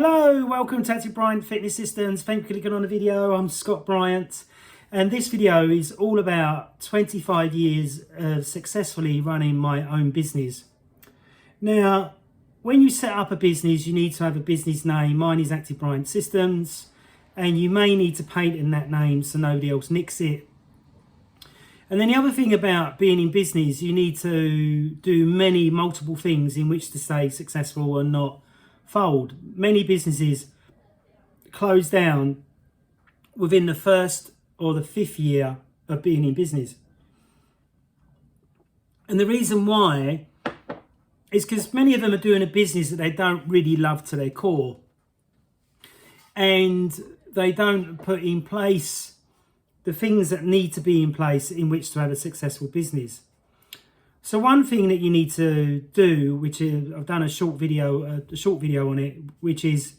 Hello, welcome to Bryant Fitness Systems. Thank you for clicking on the video. I'm Scott Bryant, and this video is all about 25 years of successfully running my own business. Now, when you set up a business, you need to have a business name. Mine is Active Bryant Systems, and you may need to patent in that name so nobody else nicks it. And then the other thing about being in business, you need to do multiple things in which to stay successful and not fold. Many businesses close down within the first or the fifth year of being in business. And the reason why is because many of them are doing a business that they don't really love to their core. And they don't put in place the things that need to be in place in which to have a successful business. So one thing that you need to do, which is, I've done a short video on it, which is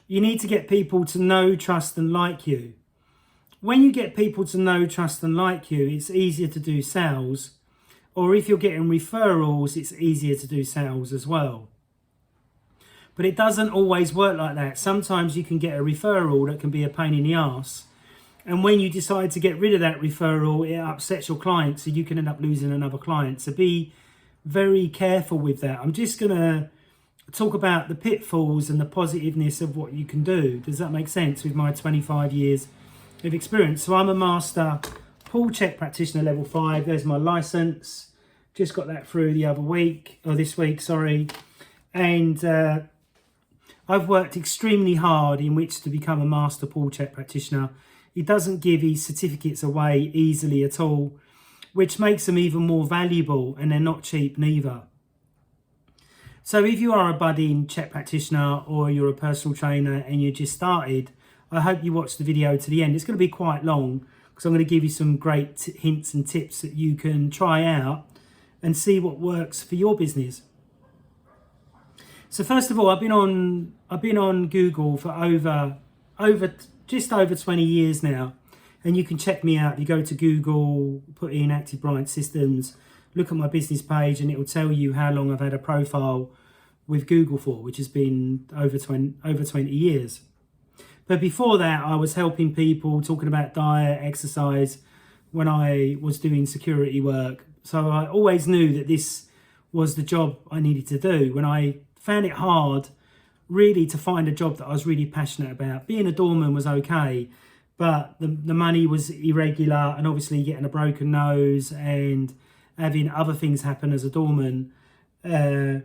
you need to get people to know, trust and like you. When you get people to know, trust and like you, it's easier to do sales. Or if you're getting referrals, it's easier to do sales as well. But it doesn't always work like that. Sometimes you can get a referral that can be a pain in the arse. And when you decide to get rid of that referral, it upsets your client, so you can end up losing another client. So be very careful with that. I'm just going to talk about the pitfalls and the positiveness of what you can do. Does that make sense with my 25 years of experience? So I'm a master pull check practitioner level 5. There's my license. Just got that through this week, sorry. And I've worked extremely hard in which to become a master pull check practitioner. He doesn't give his certificates away easily at all, which makes them even more valuable, and they're not cheap neither. So if you are a budding check practitioner or you're a personal trainer and you just started, I hope you watch the video to the end. It's going to be quite long because I'm going to give you some great hints and tips that you can try out and see what works for your business. So first of all, I've been on Google for just over 20 years now, and you can check me out. You go to Google, put in Active Bryant Systems, look at my business page, and it will tell you how long I've had a profile with Google for, which has been over 20 years. But before that, I was helping people, talking about diet, exercise, when I was doing security work. So I always knew that this was the job I needed to do. When I found it hard really to find a job that I was really passionate about. Being a doorman was okay, but the money was irregular, and obviously getting a broken nose and having other things happen as a doorman, the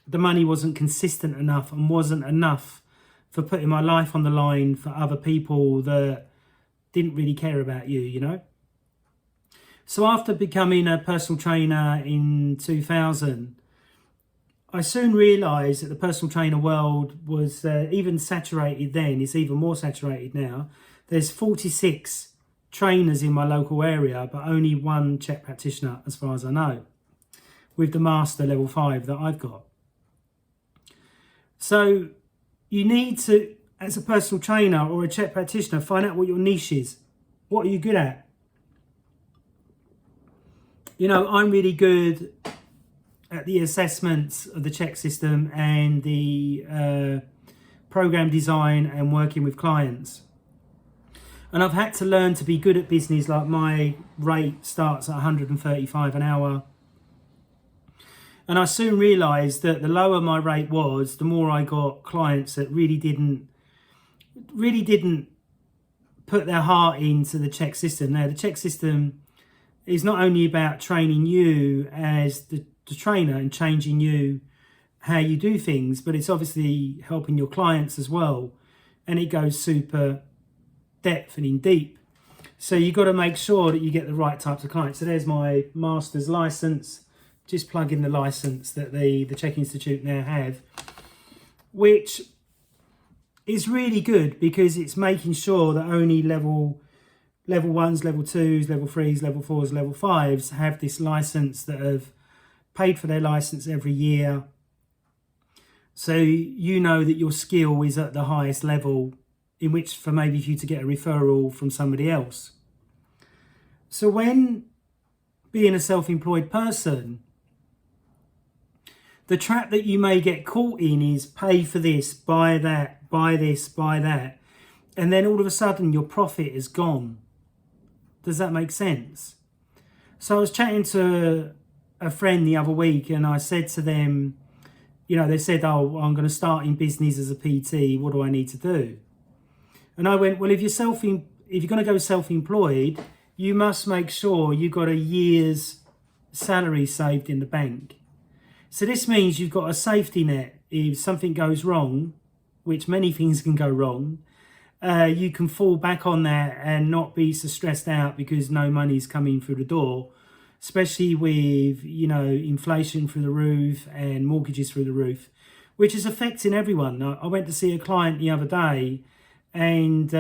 money wasn't consistent enough and wasn't enough for putting my life on the line for other people that didn't really care about you, you know. So after becoming a personal trainer in 2000, I soon realised that the personal trainer world was even saturated then. It's even more saturated now. There's 46 trainers in my local area, but only one check practitioner as far as I know, with the master level 5 that I've got. So you need to, as a personal trainer or a check practitioner, find out what your niche is. What are you good at? You know, I'm really good at the assessments of the check system and the program design and working with clients. And I've had to learn to be good at business. Like, my rate starts at 135 an hour. And I soon realised that the lower my rate was, the more I got clients that really didn't put their heart into the check system. Now, the check system is not only about training you as the trainer and changing you how you do things, but it's obviously helping your clients as well, and it goes super depth and in deep. So you've got to make sure that you get the right types of clients. So there's my master's license. Just plug in the license that the Check Institute now have, which is really good because it's making sure that only level 1s, level 2s, level 3s, level 4s, level 5s have this license, that have paid for their license every year. So you know that your skill is at the highest level, in which for maybe for you to get a referral from somebody else. So when being a self-employed person, The trap that you may get caught in is pay for this, buy that, buy this, buy that. And then all of a sudden your profit is gone. Does that make sense? So I was chatting to a friend the other week and I said to them, you know, they said, oh, I'm going to start in business as a PT. What do I need to do? And I went, well, if you're going to go self-employed, you must make sure you've got a year's salary saved in the bank. So this means you've got a safety net. If something goes wrong, which many things can go wrong, you can fall back on that and not be so stressed out because no money's coming through the door, especially with, you know, inflation through the roof and mortgages through the roof, which is affecting everyone. I went to see a client the other day and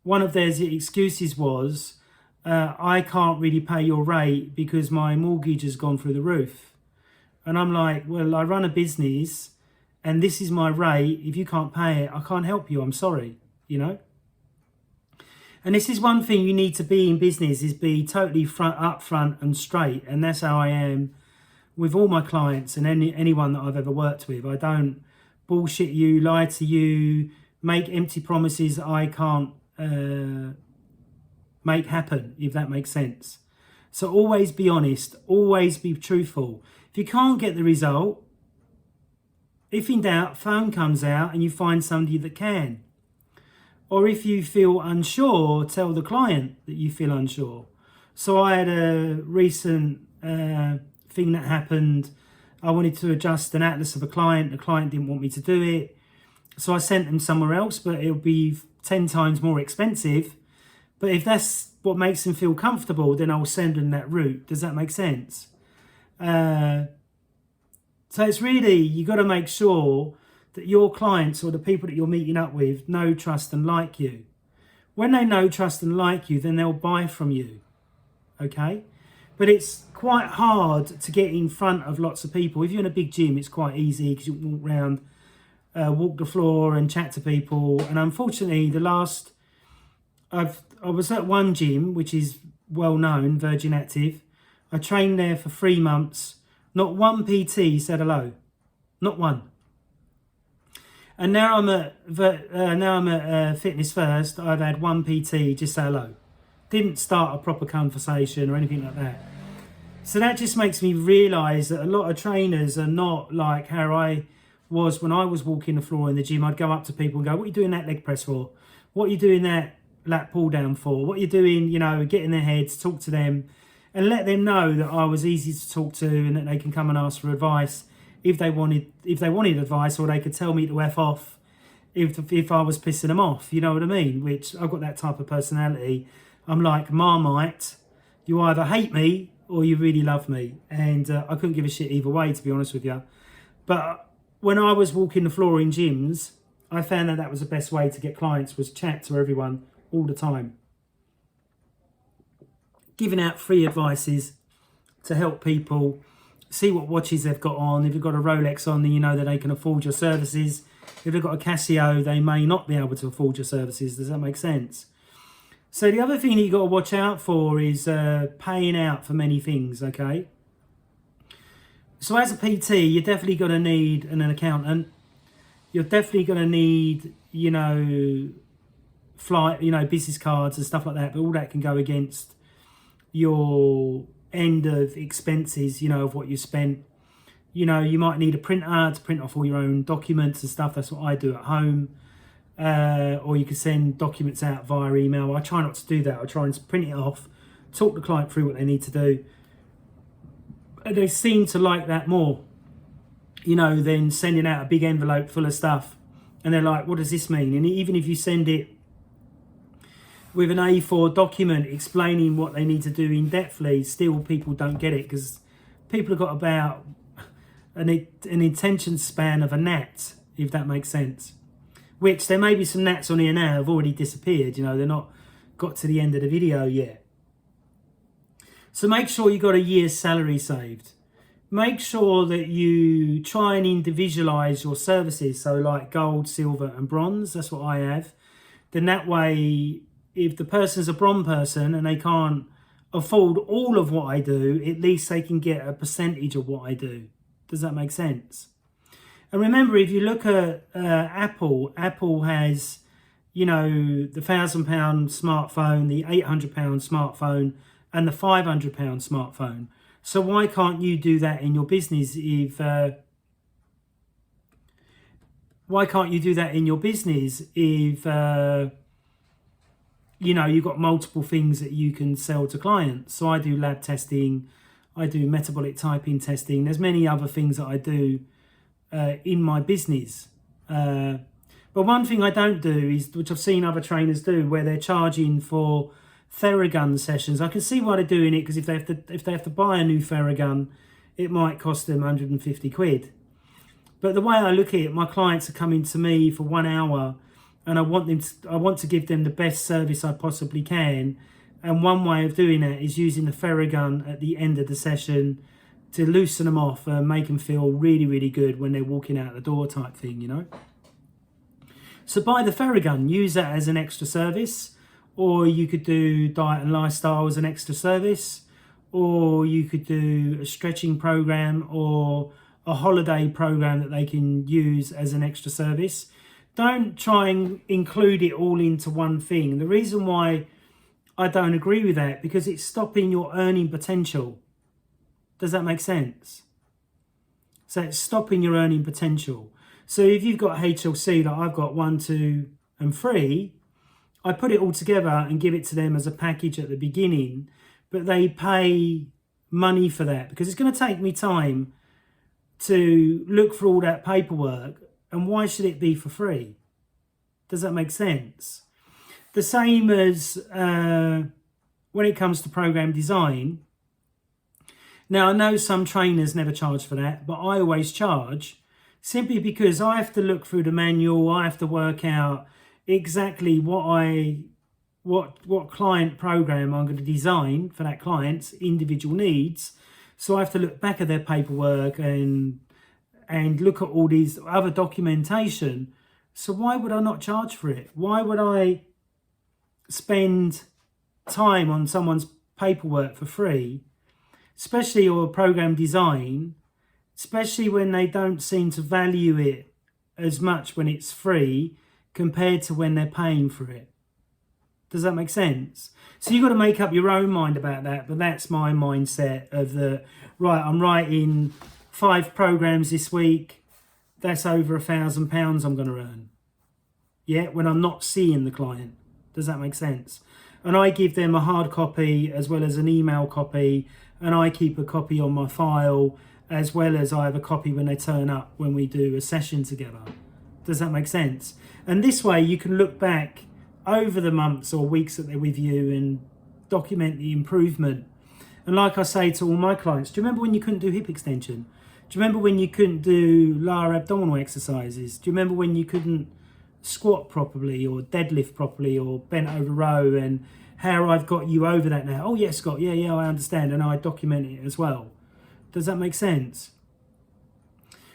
one of their excuses was, I can't really pay your rate because my mortgage has gone through the roof. And I'm like, well, I run a business and this is my rate. If you can't pay it, I can't help you. I'm sorry, you know. And this is one thing you need to be in business, is be totally upfront and straight. And that's how I am with all my clients and anyone that I've ever worked with. I don't bullshit you, lie to you, make empty promises that I can't make happen, if that makes sense. So always be honest, always be truthful. If you can't get the result, if in doubt, phone comes out and you find somebody that can. Or if you feel unsure, tell the client that you feel unsure. So I had a recent thing that happened. I wanted to adjust an atlas of a client. The client didn't want me to do it. So I sent them somewhere else, but it'll be 10 times more expensive. But if that's what makes them feel comfortable, then I'll send them that route. Does that make sense? So it's really, you got to make sure that your clients or the people that you're meeting up with know, trust and like you. When they know, trust and like you, then they'll buy from you. Okay? But it's quite hard to get in front of lots of people. If you're in a big gym, it's quite easy because you walk around, walk the floor and chat to people. And unfortunately, I was at one gym, which is well known, Virgin Active. I trained there for 3 months. Not one PT said hello. Not one. And now I'm at Fitness First. I've had one PT just say hello. Didn't start a proper conversation or anything like that. So that just makes me realise that a lot of trainers are not like how I was when I was walking the floor in the gym. I'd go up to people and go, what are you doing that leg press for? What are you doing that lat pull down for? What are you doing, you know, get in their heads, talk to them and let them know that I was easy to talk to and that they can come and ask for advice if they wanted advice, or they could tell me to F off if I was pissing them off, you know what I mean? Which I've got that type of personality. I'm like Marmite. You either hate me or you really love me. And I couldn't give a shit either way, to be honest with you. But when I was walking the floor in gyms, I found that was the best way to get clients, was chat to everyone all the time. Giving out free advices to help people see what watches they've got on. If you've got a Rolex on, then you know that they can afford your services. If they've got a Casio, they may not be able to afford your services. Does that make sense? So the other thing that you've got to watch out for is paying out for many things, okay? So as a PT, you're definitely going to need an accountant. You're definitely going to need, you know, business cards and stuff like that. But all that can go against your end of expenses, you know, of what you spent. You know, you might need a printer to print off all your own documents and stuff. That's what I do at home. Or you can send documents out via email. I try not to do that. I try and print it off, talk the client through what they need to do. And they seem to like that more, you know, than sending out a big envelope full of stuff. And they're like, what does this mean? And even if you send it with an A4 document explaining what they need to do in depthly, still people don't get it, because people have got about an attention span of a gnat, if that makes sense. Which there may be some gnats on here now have already disappeared, you know, they're not got to the end of the video yet. So make sure you've got a year's salary saved. Make sure that you try and individualise your services, so like gold, silver and bronze, that's what I have. Then that way, if the person's a bronze person and they can't afford all of what I do, at least they can get a percentage of what I do. Does that make sense? And remember, if you look at Apple has, the £1,000 smartphone, the £800 smartphone, and the £500 smartphone. So why can't you do that in your business? Why can't you do that in your business if you've got multiple things that you can sell to clients? So I do lab testing, I do metabolic typing testing. There's many other things that I do in my business. But one thing I don't do is, which I've seen other trainers do, where they're charging for Theragun sessions. I can see why they're doing it, because if they have to buy a new Theragun, it might cost them 150 quid. But the way I look at it, my clients are coming to me for 1 hour, and I want to give them the best service I possibly can. And one way of doing that is using the Theragun at the end of the session to loosen them off and make them feel really, really good when they're walking out the door, type thing, So buy the Theragun, use that as an extra service, or you could do diet and lifestyle as an extra service, or you could do a stretching program or a holiday program that they can use as an extra service. Don't try and include it all into one thing. The reason why I don't agree with that, because it's stopping your earning potential. Does that make sense? So it's stopping your earning potential. So if you've got HLC, like I've got 1, 2, and 3, I put it all together and give it to them as a package at the beginning, but they pay money for that, because it's going to take me time to look for all that paperwork, and why should it be for free? Does that make sense? The same as when it comes to program design. Now, I know some trainers never charge for that, but I always charge, simply because I have to look through the manual. I have to work out exactly what client program I'm going to design for that client's individual needs. So I have to look back at their paperwork and look at all these other documentation. So why would I not charge for it? Why would I spend time on someone's paperwork for free, especially or program design, especially when they don't seem to value it as much when it's free compared to when they're paying for it? Does that make sense? So you've got to make up your own mind about that, but that's my mindset of I'm writing 5 programs this week, that's over £1,000 I'm going to earn. Yeah, when I'm not seeing the client. Does that make sense? And I give them a hard copy as well as an email copy, and I keep a copy on my file, as well as I have a copy when they turn up when we do a session together. Does that make sense? And this way you can look back over the months or weeks that they're with you and document the improvement. And like I say to all my clients, do you remember when you couldn't do hip extension? Do you remember when you couldn't do lower abdominal exercises? Do you remember when you couldn't squat properly or deadlift properly or bent over row, and how I've got you over that now? Oh yes, Scott, yeah, I understand, and I document it as well. Does that make sense?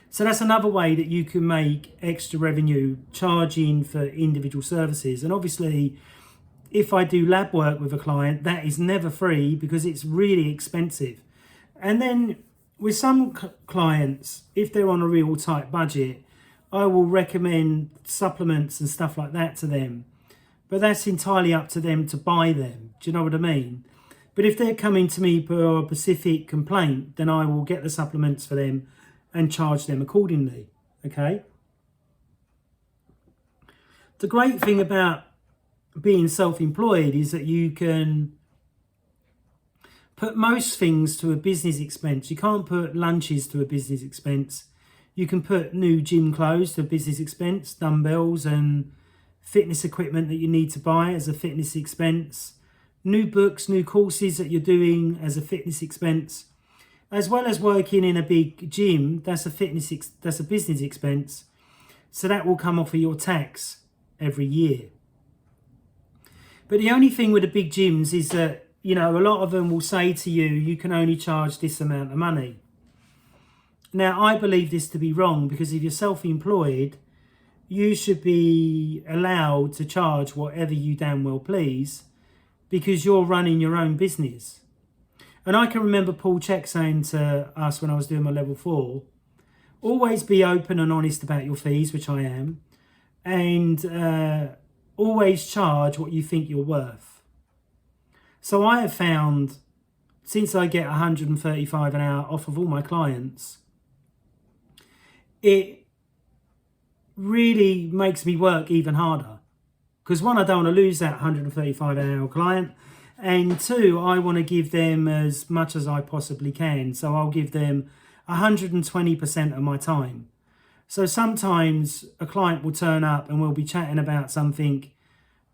So that's another way that you can make extra revenue, charging for individual services. And obviously, if I do lab work with a client, that is never free because it's really expensive. And then with some clients, if they're on a real tight budget, I will recommend supplements and stuff like that to them. But that's entirely up to them to buy them. Do you know what I mean? But if they're coming to me for a specific complaint, then I will get the supplements for them and charge them accordingly. Okay? The great thing about being self-employed is that you can put most things to a business expense. You can't put lunches to a business expense. You can put new gym clothes to a business expense, dumbbells and fitness equipment that you need to buy as a fitness expense, new books, new courses that you're doing as a fitness expense, as well as working in a big gym. That's a business expense. So that will come off of your tax every year. But the only thing with the big gyms is that, a lot of them will say to you, you can only charge this amount of money. Now, I believe this to be wrong, because if you're self-employed, you should be allowed to charge whatever you damn well please, because you're running your own business. And I can remember Paul Check saying to us when I was doing my level 4, always be open and honest about your fees, which I am, and always charge what you think you're worth. So I have found, since I get 135 an hour off of all my clients, it really makes me work even harder. Because one, I don't want to lose that 135 an hour client. And two, I want to give them as much as I possibly can. So I'll give them 120% of my time. So sometimes a client will turn up and we'll be chatting about something,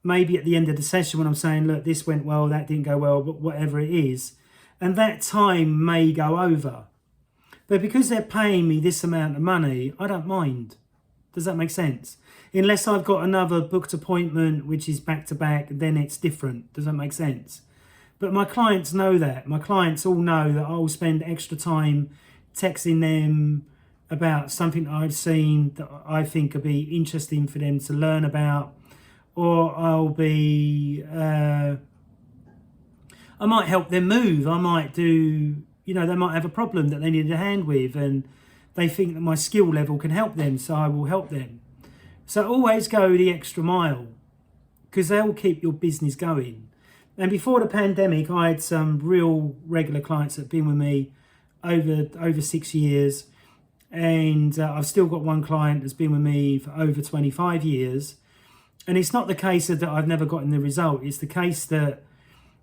maybe at the end of the session when I'm saying, look, this went well, that didn't go well, but whatever it is. And that time may go over. But because they're paying me this amount of money, I don't mind. Does that make sense? Unless I've got another booked appointment, which is back to back, then it's different. Does that make sense? But my clients know that. My clients all know that I'll spend extra time texting them about something that I've seen that I think would be interesting for them to learn about. Or I'll be, I might help them move. I might do, they might have a problem that they need a hand with and they think that my skill level can help them, so I will help them. So always go the extra mile because they'll keep your business going. And before the pandemic, I had some real regular clients that have been with me over 6 years. And I've still got one client that's been with me for over 25 years. And it's not the case that I've never gotten the result. It's the case that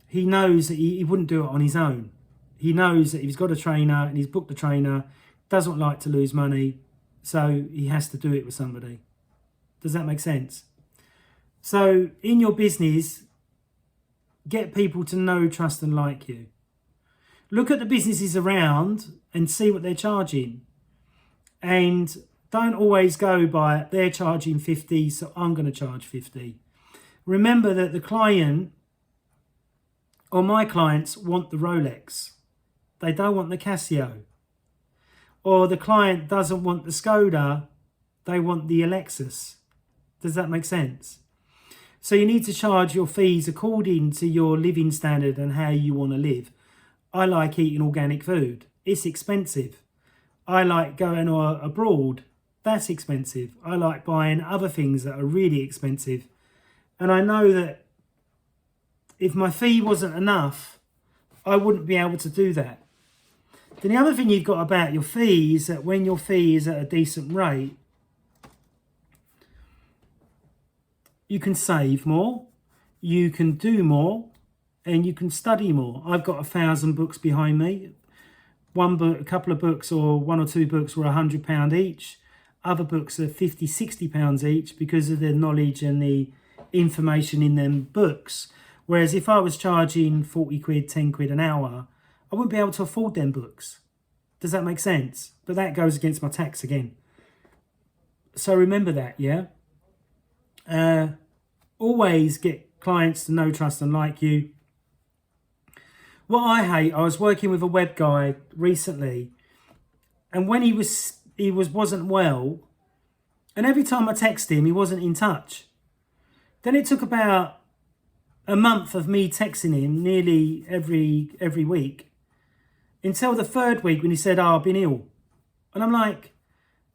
he knows that he wouldn't do it on his own. He knows that if he's got a trainer and he's booked a trainer, doesn't like to lose money, so he has to do it with somebody. Does that make sense? So in your business, get people to know, trust and like you. Look at the businesses around and see what they're charging. And don't always go by, they're charging 50, so I'm going to charge 50. Remember that the client or my clients want the Rolex. They don't want the Casio. Or the client doesn't want the Skoda, they want the Alexis. Does that make sense? So you need to charge your fees according to your living standard and how you want to live. I like eating organic food. It's expensive. I like going abroad. That's expensive. I like buying other things that are really expensive. And I know that if my fee wasn't enough, I wouldn't be able to do that. Then the other thing you've got about your fee is that when your fee is at a decent rate, you can save more, you can do more, and you can study more. I've got 1,000 books behind me. One book, a couple of books or one or two books were £100 each. Other books are £50, £60 each because of the knowledge and the information in them books. Whereas if I was charging 40 quid, 10 quid an hour, I wouldn't be able to afford them books. Does that make sense? But that goes against my tax again. So remember that, yeah? Always get clients to know, trust and like you. What I hate, I was working with a web guy recently, and when he wasn't well, and every time I text him, he wasn't in touch. Then it took about a month of me texting him nearly every week, until the third week when he said, I've been ill. And I'm like,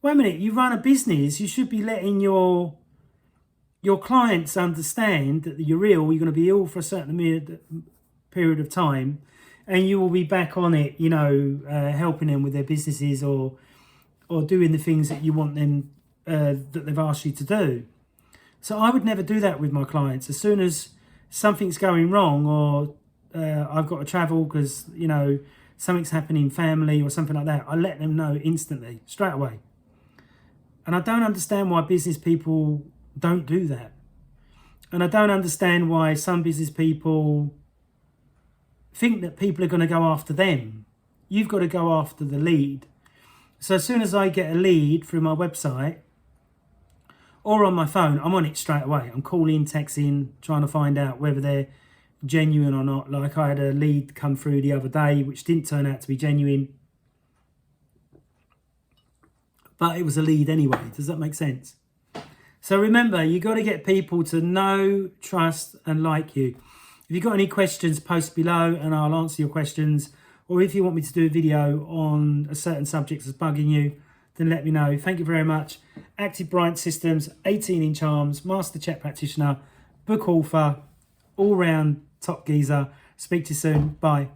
wait a minute, you run a business, you should be letting your clients understand that you're ill, you're going to be ill for a certain period of time, and you will be back on it, helping them with their businesses or doing the things that you want them, that they've asked you to do. So I would never do that with my clients. As soon as something's going wrong or I've got to travel because, something's happening in family or something like that, I let them know instantly, straight away. And I don't understand why business people don't do that. And I don't understand why some business people think that people are going to go after them. You've got to go after the lead. So as soon as I get a lead through my website or on my phone, I'm on it straight away. I'm calling, texting, trying to find out whether they're genuine or not. Like I had a lead come through the other day, which didn't turn out to be genuine. But it was a lead anyway. Does that make sense? So remember, you got to get people to know, trust and like you. If you've got any questions, post below and I'll answer your questions. or if you want me to do a video on a certain subject that's bugging you, then let me know. Thank you very much. Active Bryant Systems, 18-inch arms, master check practitioner, book author, all-round top geezer. Speak to you soon. Bye.